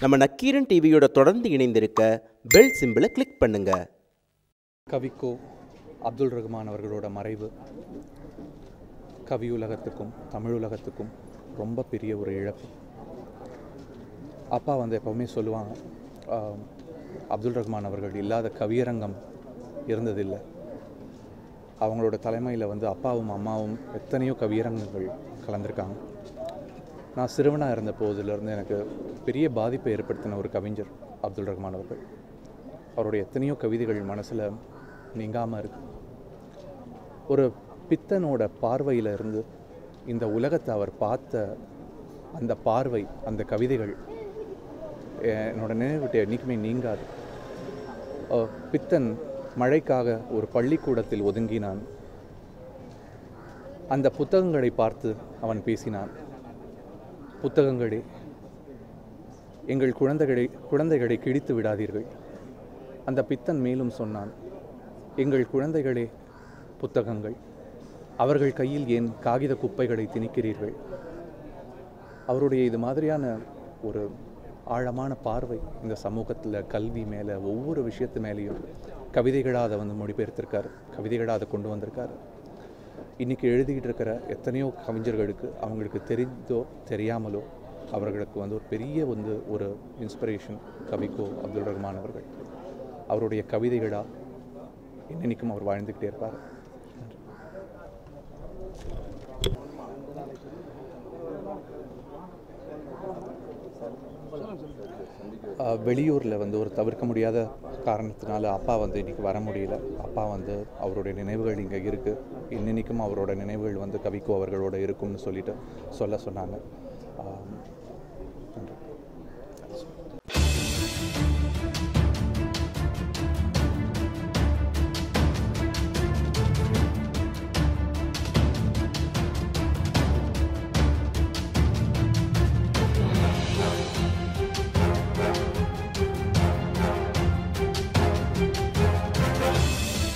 நம்ம நக்கீரன் டிவியோட தொடர்ந்து இணைந்திருக்க பெல் சிம்பிளை கிளிக் பண்ணுங்க. கவிக்கோ அப்துல் ரஹ்மான் அவர்களோட மறைவு கவியுலகத்துக்கும் தமிழுலகத்துக்கும் ரொம்ப பெரிய ஒரு இழப்பு. அப்பா எப்போவுமே சொல்லுவாங்க, அப்துல் ரஹ்மான் அவர்கள் இல்லாத கவியரங்கம் இருந்ததில்லை. அவங்களோட தலைமையில் அப்பாவும் அம்மாவும் எத்தனையோ கவியரங்கங்கள் கலந்துருக்காங்க. நான் சிறுவனாக இருந்த போதிலிருந்து எனக்கு பெரிய பாதிப்பை ஏற்படுத்தின ஒரு கவிஞர் அப்துல் ரஹ்மான் அவர்கள். அவருடைய எத்தனையோ கவிதைகள் மனசில் நீங்காமல் இருக்கு. ஒரு பித்தனோட பார்வையில் இருந்து இந்த உலகத்தை அவர் பார்த்த அந்த பார்வை, அந்த கவிதைகள் என்னோட நினைவுகிட்ட என்றைக்குமே நீங்காது. பித்தன் மழைக்காக ஒரு பள்ளிக்கூடத்தில் ஒதுங்கினான். அந்த புத்தகங்களை பார்த்து அவன் பேசினான். புத்தகங்களே, எங்கள் குழந்தைகளை கிழித்து விடாதீர்கள். அந்த பித்தன் மேலும் சொன்னான், எங்கள் குழந்தைகளே புத்தகங்கள், அவர்கள் கையில் ஏன் காகித குப்பைகளை திணிக்கிறீர்கள்? அவருடைய இது மாதிரியான ஒரு ஆழமான பார்வை இந்த சமூகத்தில் கல்வி மேலே, ஒவ்வொரு விஷயத்து மேலேயும் கவிதைகளாக அதை மொழிபெயர்த்திருக்காரு, கவிதைகளாக அதை கொண்டு வந்திருக்காரு. இன்றைக்கி எழுதிக்கிட்டு இருக்கிற எத்தனையோ கவிஞர்களுக்கு அவங்களுக்கு தெரிந்தோ தெரியாமலோ அவர்களுக்கு ஒரு பெரிய ஒரு இன்ஸ்பிரேஷன் கவிக்கோ அப்துல் ரஹ்மான் அவர்கள். அவருடைய கவிதைகளாக என்னைக்கும் அவர் வாழ்ந்துக்கிட்டே இருப்பார். வெளியூரில் ஒரு தவிர்க்க முடியாத காரணத்தினால அப்பா இன்றைக்கி வர முடியல. அப்பா அவருடைய நினைவுகள் இங்கே இருக்குது. இன்னைக்கும் அவரோட நினைவுகள் கவிக்கோ அவர்களோட இருக்கும்னு சொல்லிட்டு சொன்னாங்க.